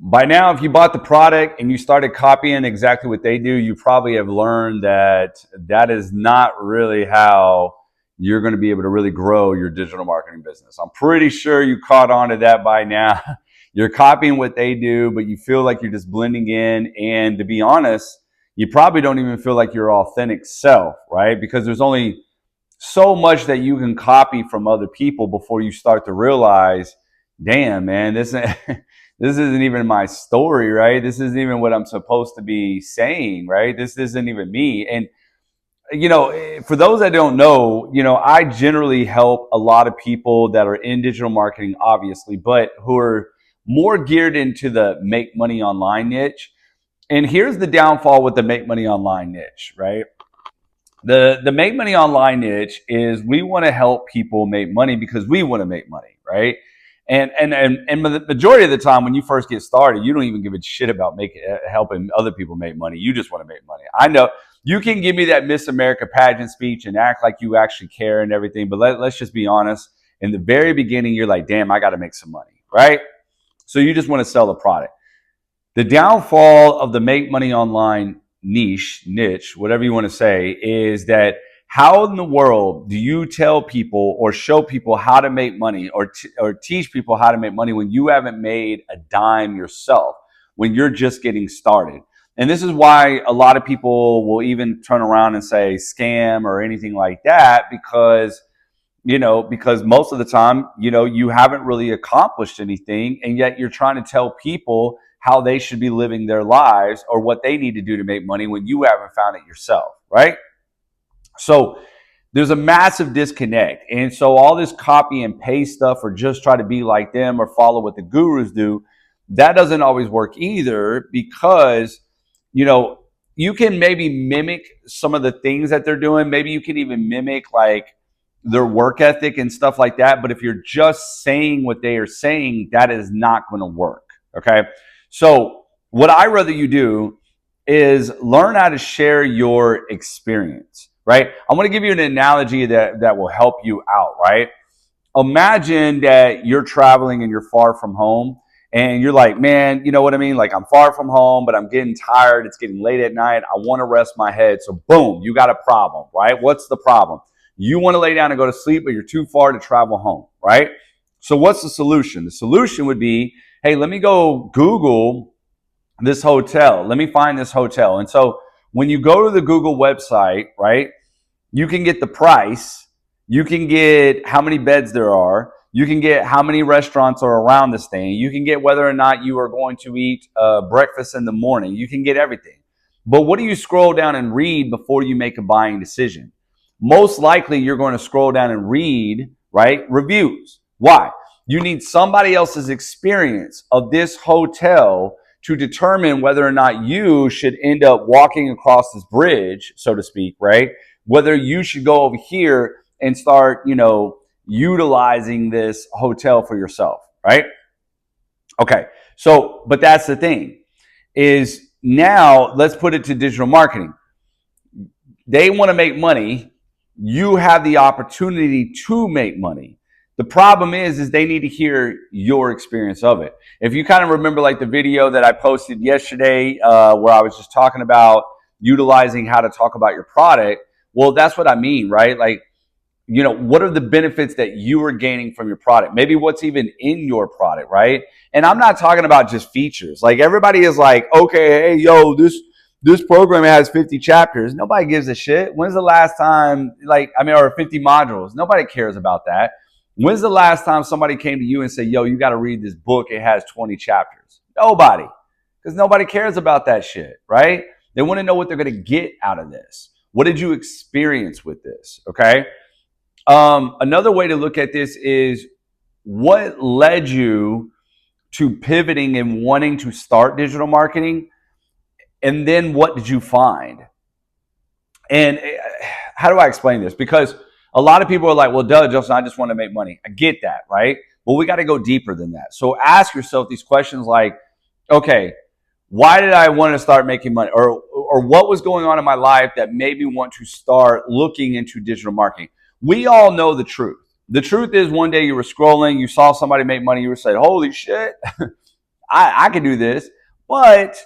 By now, if you bought the product and you started copying exactly what they do, you probably have learned that that is not really how you're going to be able to really grow your digital marketing business. I'm pretty sure you caught on to that by now. You're copying what they do, but you feel like you're just blending in. And to be honest, you probably don't even feel like your authentic self, right? Because there's only so much that you can copy from other people before you start to realize, damn, man, this this isn't even my story, right? This isn't even what I'm supposed to be saying, right? This isn't even me. And for those that don't know, I generally help a lot of people that are in digital marketing, obviously, but who are more geared into the make money online niche. And here's the downfall with the make money online niche, right? The make money online niche is we want to help people make money because we want to make money, right? And the majority of the time when you first get started, you don't even give a shit about helping other people make money. You just want to make money. I know you can give me that Miss America pageant speech and act like you actually care and everything, but let's just be honest. In the very beginning, you're like, damn, I got to make some money, right? So you just want to sell the product. The downfall of the make money online niche, whatever you want to say, is that how in the world do you tell people or show people how to make money or teach people how to make money when you haven't made a dime yourself, when you're just getting started? And this is why a lot of people will even turn around and say scam or anything like that, because most of the time, you haven't really accomplished anything, and yet you're trying to tell people how they should be living their lives or what they need to do to make money when you haven't found it yourself, right? So there's a massive disconnect. And so all this copy and paste stuff or just try to be like them or follow what the gurus do, that doesn't always work either, because, you can maybe mimic some of the things that they're doing. Maybe you can even mimic like their work ethic and stuff like that. But if you're just saying what they are saying, that is not going to work. Okay. So what I rather you do is learn how to share your experience, right? I'm going to give you an analogy that will help you out, right? Imagine that you're traveling and you're far from home and you're like, man, you know what I mean? Like, I'm far from home, but I'm getting tired. It's getting late at night. I want to rest my head. So boom, you got a problem, right? What's the problem? You want to lay down and go to sleep, but you're too far to travel home, right? So what's the solution? The solution would be, hey, let me go Google this hotel. Let me find this hotel. And so when you go to the Google website, right, you can get the price, you can get how many beds there are, you can get how many restaurants are around this thing, you can get whether or not you are going to eat breakfast in the morning, you can get everything. But what do you scroll down and read before you make a buying decision? Most likely you're going to scroll down and read, right, reviews. Why? You need somebody else's experience of this hotel to determine whether or not you should end up walking across this bridge, so to speak, right? Whether you should go over here and start, utilizing this hotel for yourself, right? Okay. So, but that's the thing is now let's put it to digital marketing. They want to make money. You have the opportunity to make money. The problem is they need to hear your experience of it. If you kind of remember like the video that I posted yesterday where I was just talking about utilizing how to talk about your product, well, that's what I mean, right? Like, what are the benefits that you are gaining from your product? Maybe what's even in your product, right? And I'm not talking about just features. Like everybody is like, okay, hey, yo, this program has 50 chapters. Nobody gives a shit. When's the last time, or 50 modules? Nobody cares about that. When's the last time somebody came to you and said, yo, you got to read this book. It has 20 chapters. Nobody. Because nobody cares about that shit, right? They want to know what they're going to get out of this. What did you experience with this? Okay. Another way to look at this is what led you to pivoting and wanting to start digital marketing? And then what did you find? And how do I explain this? Because a lot of people are like, well, duh, Justin, I just want to make money. I get that, right? Well, we got to go deeper than that. So ask yourself these questions like, okay, why did I want to start making money? Or what was going on in my life that made me want to start looking into digital marketing? We all know the truth. The truth is one day you were scrolling, you saw somebody make money, you were saying, holy shit, I can do this. But,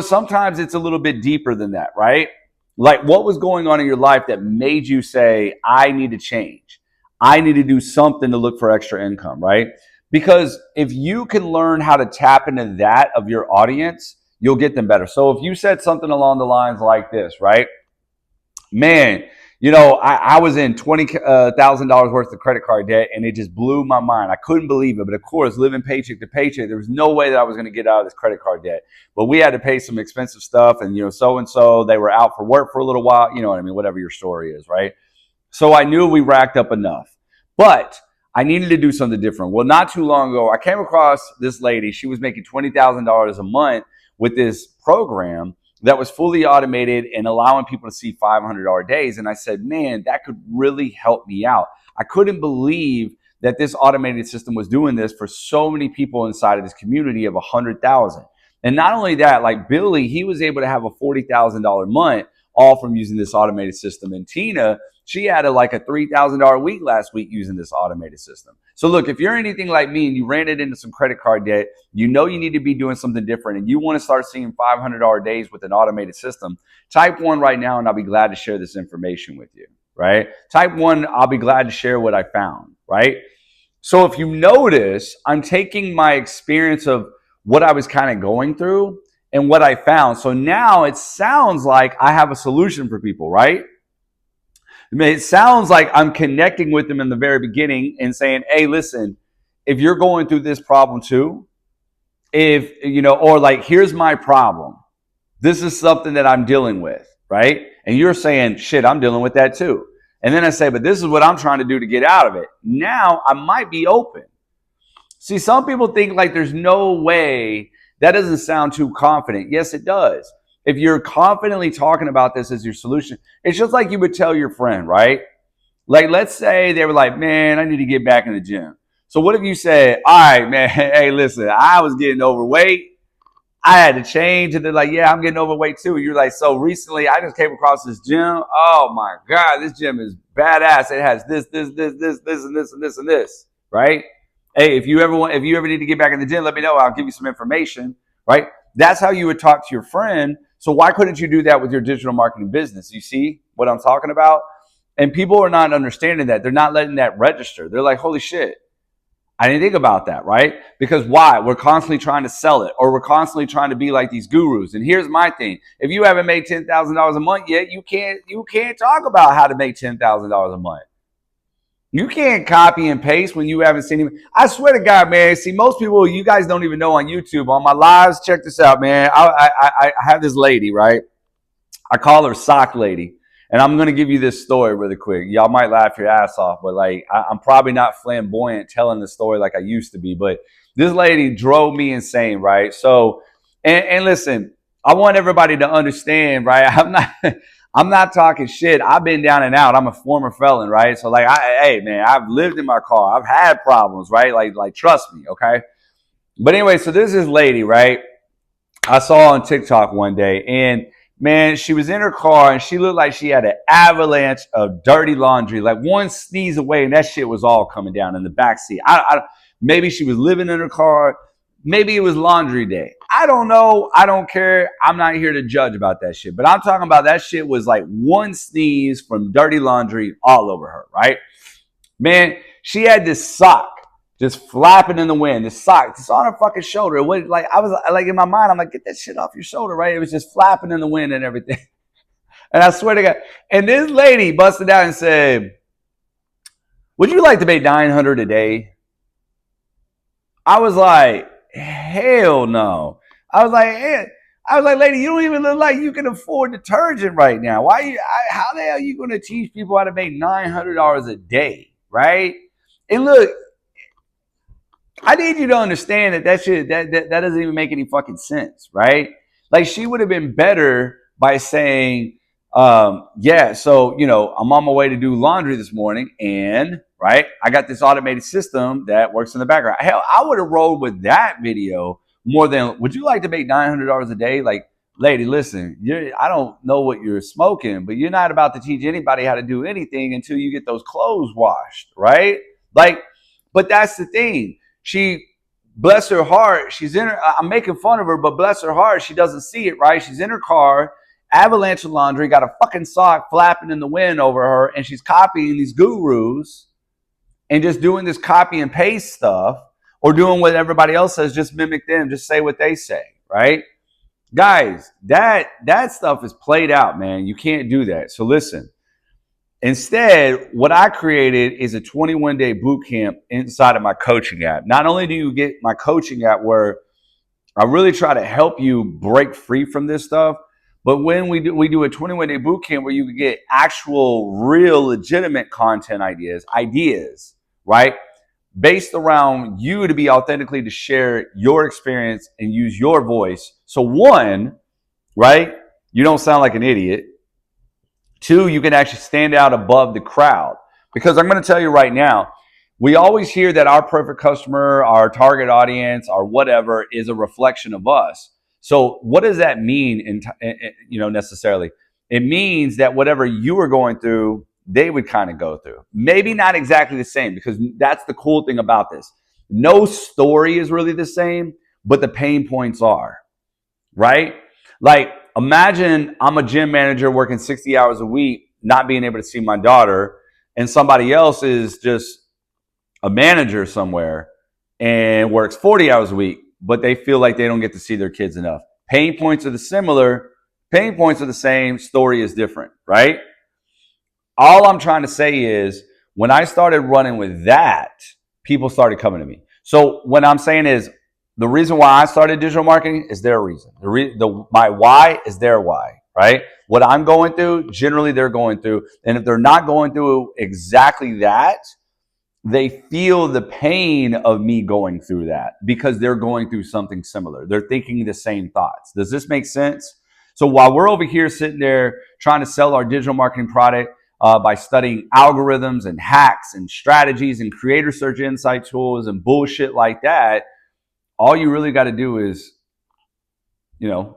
sometimes it's a little bit deeper than that, right? Like, what was going on in your life that made you say, I need to change? I need to do something to look for extra income, right? Because if you can learn how to tap into that of your audience, you'll get them better. So if you said something along the lines like this, right? Man, I was in $20,000 worth of credit card debt, and it just blew my mind. I couldn't believe it. But of course, living paycheck to paycheck, there was no way that I was going to get out of this credit card debt. But we had to pay some expensive stuff, and so and so they were out for work for a little while. You know what I mean? Whatever your story is, right? So I knew we racked up enough, but I needed to do something different. Well, not too long ago, I came across this lady. She was making $20,000 a month with this program that was fully automated and allowing people to see $500 days. And I said, man, that could really help me out. I couldn't believe that this automated system was doing this for so many people inside of this community of 100,000. And not only that, like Billy, he was able to have a $40,000 month all from using this automated system. And Tina, she had like a $3,000 week last week using this automated system. So look, if you're anything like me and you ran it into some credit card debt, you need to be doing something different and you want to start seeing $500 days with an automated system, type 1 right now and I'll be glad to share this information with you, right? Type 1, I'll be glad to share what I found, right? So if you notice, I'm taking my experience of what I was kind of going through and what I found. So now it sounds like I have a solution for people, right? It sounds like I'm connecting with them in the very beginning and saying, hey, listen, if you're going through this problem too, or like, here's my problem. This is something that I'm dealing with, right? And you're saying, shit, I'm dealing with that too. And then I say, but this is what I'm trying to do to get out of it. Now I might be open. See, some people think like there's no way. That doesn't sound too confident. Yes, it does. If you're confidently talking about this as your solution, it's just like you would tell your friend, right? Like, let's say they were like, man, I need to get back in the gym. So what if you said, all right, man, hey, listen, I was getting overweight. I had to change. And they're like, yeah, I'm getting overweight too. And you're like, so recently I just came across this gym. Oh my God, this gym is badass. It has this, and this, right? Hey, if you ever need to get back in the gym, let me know. I'll give you some information, right? That's how you would talk to your friend. So why couldn't you do that with your digital marketing business? You see what I'm talking about? And people are not understanding that. They're not letting that register. They're like, holy shit, I didn't think about that, right? Because why? We're constantly trying to sell it, or we're constantly trying to be like these gurus. And here's my thing. If you haven't made $10,000 a month yet, you can't talk about how to make $10,000 a month. You can't copy and paste when you haven't seen him. I swear to God, man. See, most people, you guys don't even know on YouTube. On my lives, check this out, man. I have this lady, right? I call her Sock Lady. And I'm going to give you this story really quick. Y'all might laugh your ass off, but like, I'm probably not flamboyant telling the story like I used to be. But this lady drove me insane, right? So, and listen, I want everybody to understand, right? I'm not talking shit. I've been down and out. I'm a former felon, right? So like, hey man, I've lived in my car. I've had problems, right? Like trust me, okay? But anyway, so there's this lady, right? I saw on TikTok one day, and man, she was in her car and she looked like she had an avalanche of dirty laundry. Like one sneeze away and that shit was all coming down in the back seat. Maybe she was living in her car. Maybe it was laundry day. I don't know. I don't care. I'm not here to judge about that shit. But I'm talking about that shit was like one sneeze from dirty laundry all over her, right? Man, she had this sock just flapping in the wind. This sock just on her fucking shoulder. It was like, I was like in my mind, I'm like, get that shit off your shoulder, right? It was just flapping in the wind and everything. And I swear to God. And this lady busted out and said, would you like to pay $900 a day? I was like, hell no. I was like, lady, you don't even look like you can afford detergent right now. How the hell are you going to teach people how to make $900 a day, right? And look, I need you to understand that doesn't even make any fucking sense, right? Like she would have been better by saying, yeah, so, I'm on my way to do laundry this morning and, right, I got this automated system that works in the background. Hell, I would have rolled with that video more than, would you like to make $900 a day? Like, lady, listen, I don't know what you're smoking, but you're not about to teach anybody how to do anything until you get those clothes washed, right? Like, but that's the thing. She bless her heart, I'm making fun of her, but bless her heart, she doesn't see it, right? She's in her car, avalanche of laundry, got a fucking sock flapping in the wind over her, and she's copying these gurus and just doing this copy and paste stuff, or doing what everybody else says, just mimic them, just say what they say, right? Guys, that stuff is played out, man. You can't do that. So listen, instead, what I created is a 21-day boot camp inside of my coaching app. Not only do you get my coaching app where I really try to help you break free from this stuff, but when we do a 21-day boot camp where you can get actual, real, legitimate content ideas, right? Based around you to be authentically to share your experience and use your voice. So one, right? You don't sound like an idiot. Two, you can actually stand out above the crowd. Because I'm going to tell you right now, we always hear that our perfect customer, our target audience, our whatever is a reflection of us. So what does that mean necessarily? It means that whatever you are going through, they would kind of go through. Maybe not exactly the same, because that's the cool thing about this. No story is really the same, but the pain points are, right? Like, imagine I'm a gym manager working 60 hours a week, not being able to see my daughter, and somebody else is just a manager somewhere and works 40 hours a week, but they feel like they don't get to see their kids enough. Pain points are the same, story is different, right? All I'm trying to say is, when I started running with that, people started coming to me. So what I'm saying is, the reason why I started digital marketing is their reason. My why is their why, right? What I'm going through, generally they're going through. And if they're not going through exactly that, they feel the pain of me going through that because they're going through something similar. They're thinking the same thoughts. Does this make sense? So while we're over here sitting there trying to sell our digital marketing product by studying algorithms and hacks and strategies and creator search insight tools and bullshit like that, all you really got to do is, learn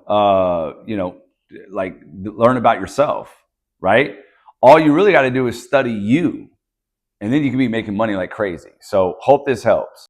about yourself, right? All you really got to do is study you. And then you can be making money like crazy. So hope this helps.